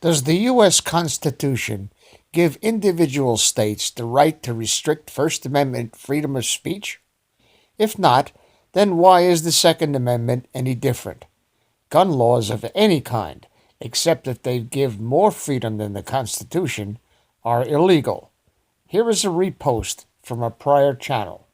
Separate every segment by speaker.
Speaker 1: Does the U.S. Constitution give individual states the right to restrict First Amendment freedom of speech? If not, then why is the Second Amendment any different? Gun laws of any kind, except if they give more freedom than the Constitution, are illegal. Here is a repost from a prior channel.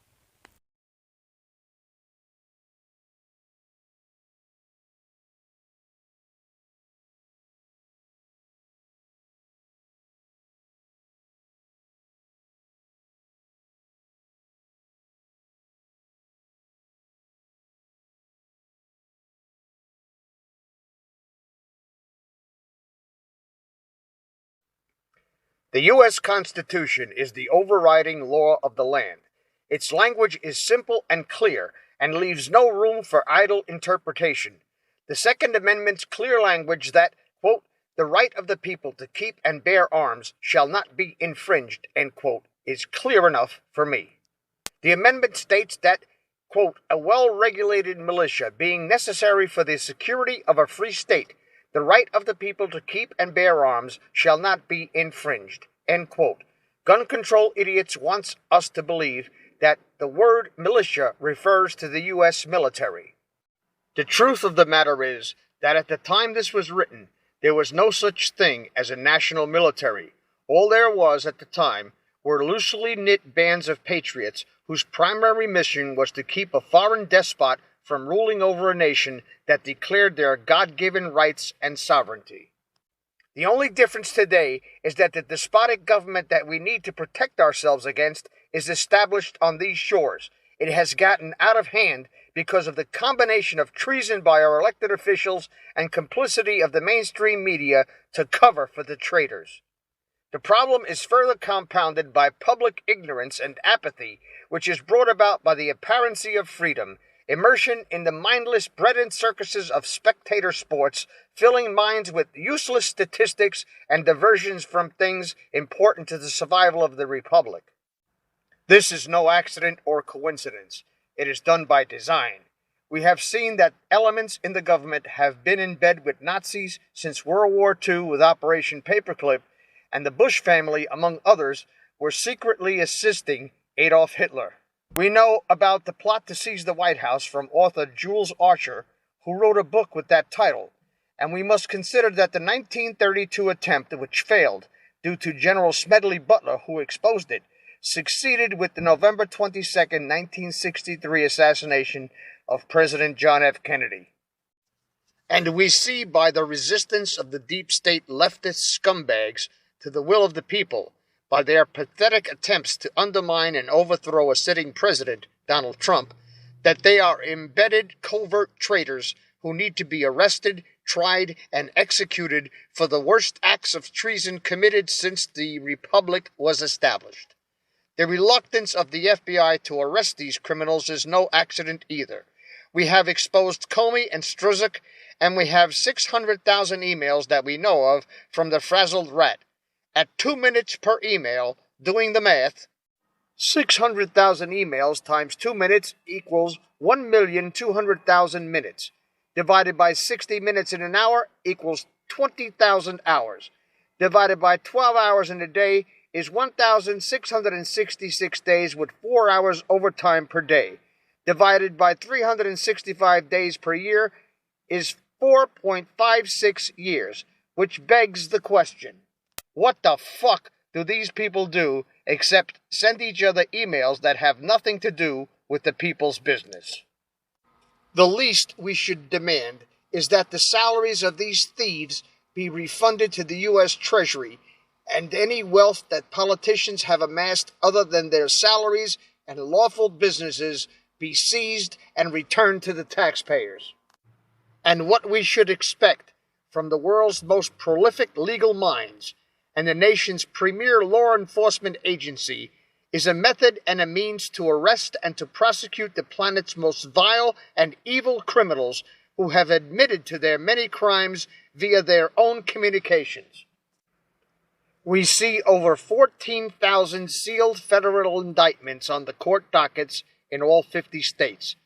Speaker 2: The U.S. Constitution is the overriding law of the land. Its language is simple and clear, and leaves no room for idle interpretation. The Second Amendment's clear language that, quote, the right of the people to keep and bear arms shall not be infringed, end quote, is clear enough for me. The amendment states that, quote, a well-regulated militia being necessary for the security of a free state, the right of the people to keep and bear arms shall not be infringed, end quote. Gun control idiots wants us to believe that the word militia refers to the U.S. military. The truth of the matter is that at the time this was written, there was no such thing as a national military. All there was at the time were loosely knit bands of patriots whose primary mission was to keep a foreign despot from ruling over a nation that declared their God-given rights and sovereignty. The only difference today is that the despotic government that we need to protect ourselves against is established on these shores. It has gotten out of hand because of the combination of treason by our elected officials and complicity of the mainstream media to cover for the traitors. The problem is further compounded by public ignorance and apathy, which is brought about by the apparency of freedom, immersion in the mindless bread and circuses of spectator sports, filling minds with useless statistics and diversions from things important to the survival of the Republic. This is no accident or coincidence. It is done by design. We have seen that elements in the government have been in bed with Nazis since World War II with Operation Paperclip, and the Bush family, among others, were secretly assisting Adolf Hitler. We know about the plot to seize the White House from author Jules Archer, who wrote a book with that title, and we must consider that the 1932 attempt, which failed due to General Smedley Butler, who exposed it, succeeded with the November 22, 1963 assassination of President John F. Kennedy. And we see by the resistance of the deep state leftist scumbags to the will of the people, by their pathetic attempts to undermine and overthrow a sitting president, Donald Trump, that they are embedded covert traitors who need to be arrested, tried, and executed for the worst acts of treason committed since the Republic was established. The reluctance of the FBI to arrest these criminals is no accident either. We have exposed Comey and Strzok, and we have 600,000 emails that we know of from the frazzled rat. At 2 minutes per email, doing the math, 600,000 emails times 2 minutes equals 1,200,000 minutes. Divided by 60 minutes in an hour equals 20,000 hours. Divided by 12 hours in a day is 1,666 days with 4 hours overtime per day. Divided by 365 days per year is 4.56 years, which begs the question, what the fuck do these people do except send each other emails that have nothing to do with the people's business? The least we should demand is that the salaries of these thieves be refunded to the U.S. Treasury, and any wealth that politicians have amassed other than their salaries and lawful businesses be seized and returned to the taxpayers. And what we should expect from the world's most prolific legal minds and the nation's premier law enforcement agency is a method and a means to arrest and to prosecute the planet's most vile and evil criminals who have admitted to their many crimes via their own communications. We see over 14,000 sealed federal indictments on the court dockets in all 50 states.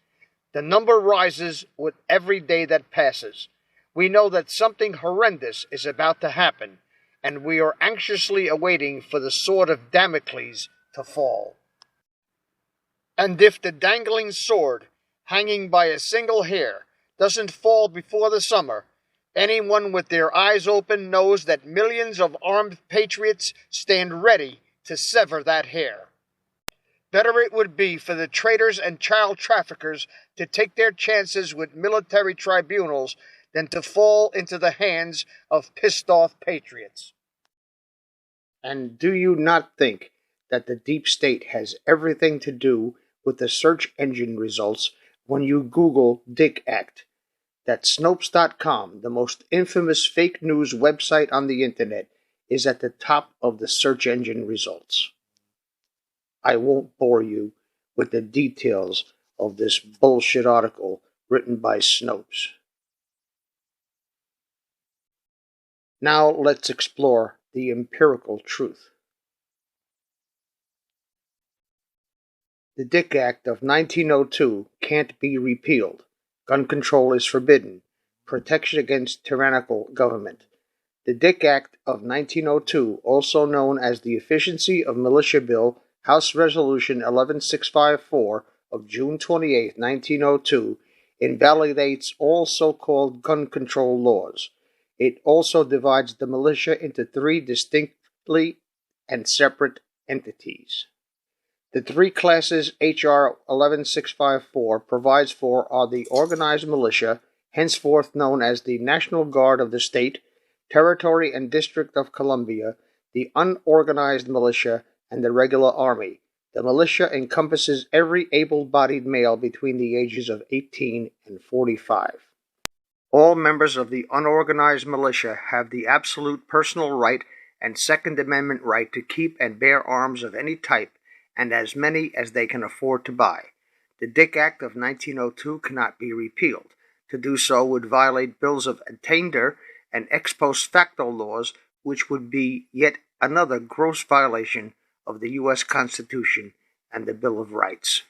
Speaker 2: The number rises with every day that passes. We know that something horrendous is about to happen, and we are anxiously awaiting for the sword of Damocles to fall. And if the dangling sword, hanging by a single hair, doesn't fall before the summer, anyone with their eyes open knows that millions of armed patriots stand ready to sever that hair. Better it would be for the traitors and child traffickers to take their chances with military tribunals than to fall into the hands of pissed-off patriots. And do you not think that the deep state has everything to do with the search engine results when you Google Dick Act? That Snopes.com, the most infamous fake news website on the internet, is at the top of the search engine results. I won't bore you with the details of this bullshit article written by Snopes. Now let's explore the empirical truth. The Dick Act of 1902 can't be repealed. Gun control is forbidden. Protection against tyrannical government. The Dick Act of 1902, also known as the Efficiency of Militia Bill, House Resolution 11654 of June 28, 1902, invalidates all so-called gun control laws. It also divides the militia into three distinctly and separate entities. The three classes H.R. 11654 provides for are the organized militia, henceforth known as the National Guard of the State, Territory and District of Columbia, the unorganized militia, and the regular army. The militia encompasses every able-bodied male between the ages of 18 and 45. All members of the unorganized militia have the absolute personal right and Second Amendment right to keep and bear arms of any type, and as many as they can afford to buy. The Dick Act of 1902 cannot be repealed. To do so would violate bills of attainder and ex post facto laws, which would be yet another gross violation of the U.S. Constitution and the Bill of Rights.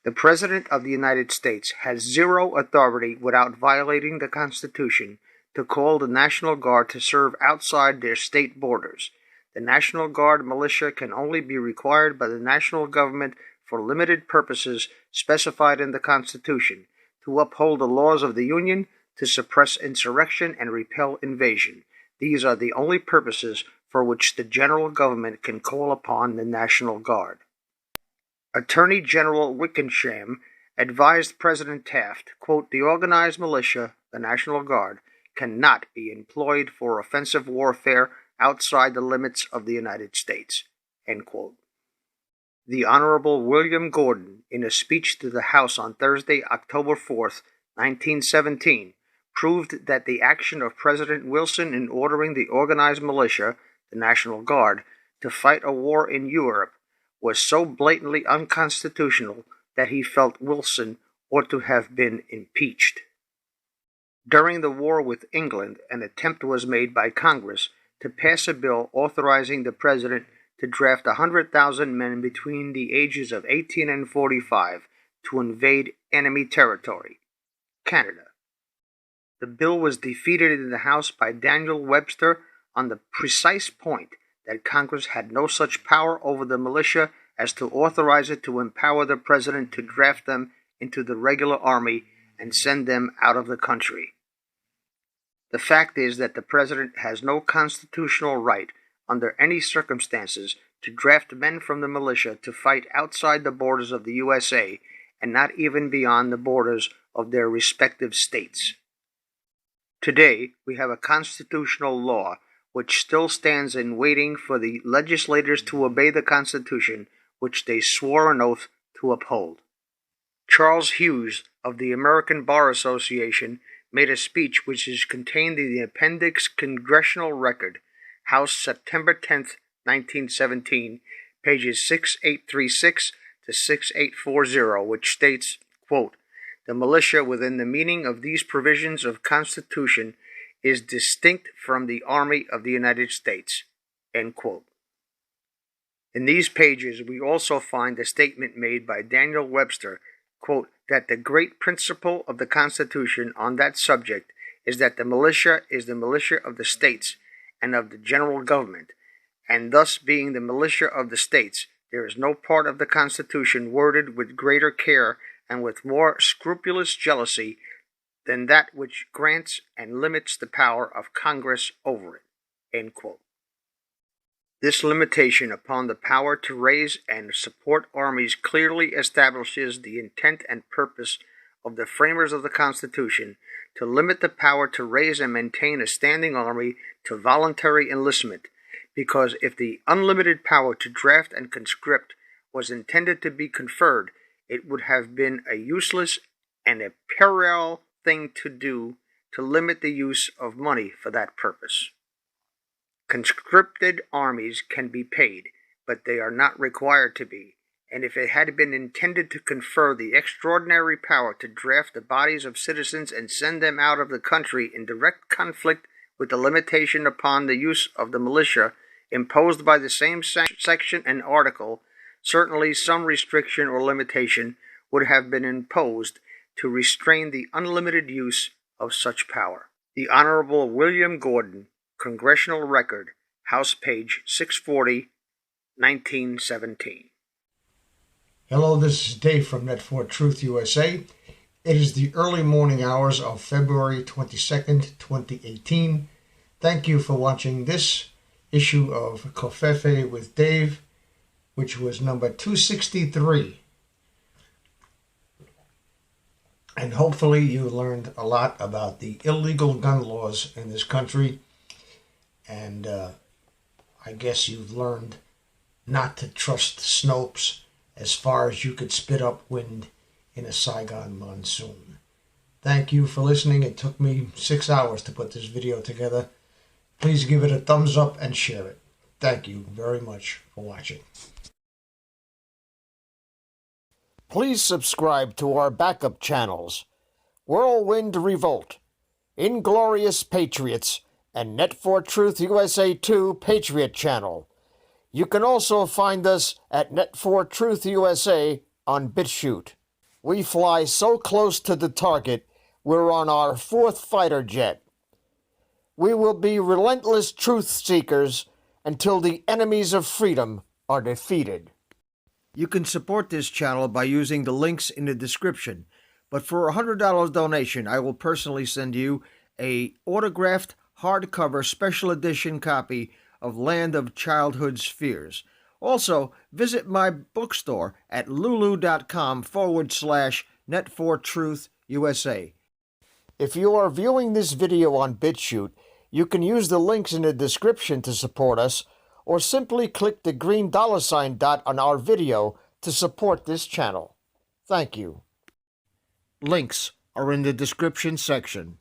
Speaker 2: The President of the United States has zero authority without violating the Constitution to call the National Guard to serve outside their state borders. The National Guard militia can only be required by the national government for limited purposes specified in the Constitution: to uphold the laws of the Union, to suppress insurrection and repel invasion. These are the only purposes for which the general government can call upon the National Guard. Attorney General Wickensham advised President Taft, quote, "The organized militia, the National Guard, cannot be employed for offensive warfare outside the limits of the United States," end quote. The Honorable William Gordon, in a speech to the House on Thursday, October 4th, 1917, proved that the action of President Wilson in ordering the organized militia, the National Guard, to fight a war in Europe was so blatantly unconstitutional that he felt Wilson ought to have been impeached. During the war with England, an attempt was made by Congress to pass a bill authorizing the President to draft 100,000 men between the ages of 18 and 45 to invade enemy territory, Canada. The bill was defeated in the House by Daniel Webster on the precise point that Congress had no such power over the militia as to authorize it to empower the President to draft them into the regular army and send them out of the country. The fact is that the President has no constitutional right, under any circumstances, to draft men from the militia to fight outside the borders of the USA, and not even beyond the borders of their respective states. Today, we have a constitutional law which still stands in waiting for the legislators to obey the Constitution, which they swore an oath to uphold. Charles Hughes of the American Bar Association made a speech which is contained in the Appendix Congressional Record, House September 10th, 1917, pages 6836 to 6840, which states, quote, "The militia within the meaning of these provisions of Constitution is distinct from the Army of the United States," end quote. In these pages, we also find a statement made by Daniel Webster, quote, "that the great principle of the Constitution on that subject is that the militia is the militia of the states and of the general government, and thus being the militia of the states, there is no part of the Constitution worded with greater care and with more scrupulous jealousy than that which grants and limits the power of Congress over it. End quote. This limitation upon the power to raise and support armies clearly establishes the intent and purpose of the framers of the Constitution to limit the power to raise and maintain a standing army to voluntary enlistment, because if the unlimited power to draft and conscript was intended to be conferred, it would have been a useless and a puerile thing to do to limit the use of money for that purpose. Conscripted armies can be paid, but they are not required to be, and if it had been intended to confer the extraordinary power to draft the bodies of citizens and send them out of the country in direct conflict with the limitation upon the use of the militia imposed by the same section and article, certainly some restriction or limitation would have been imposed to restrain the unlimited use of such power. The Honorable William Gordon, Congressional Record, House page 640, 1917.
Speaker 1: Hello, this is Dave from Net4 Truth USA. It is the early morning hours of February 22nd, 2018. Thank you for watching this issue of fefe with Dave, which was number 263. And hopefully you learned a lot about the illegal gun laws in this country. And I guess you've learned not to trust Snopes as far as you could spit up wind in a Saigon monsoon. Thank you for listening. It took me 6 hours to put this video together. Please give it a thumbs up and share it. Thank you very much for watching. Please subscribe to our backup channels, Whirlwind Revolt, Inglorious Patriots, and Net4 Truth USA 2 Patriot channel. You can also find us at Net4 Truth USA on BitChute. We fly so close to the target, we're on our 4th fighter jet. We will be relentless truth seekers until the enemies of freedom are defeated. You can support this channel by using the links in the description, but for a $100 donation, I will personally send you a autographed hardcover special edition copy of Land of Childhood's Fears. Also, visit my bookstore at lulu.com/net4truth USA. If you are viewing this video on BitChute, you can use the links in the description to support us, or simply click the green $ dot on our video to support this channel. Thank you. Links are in the description section.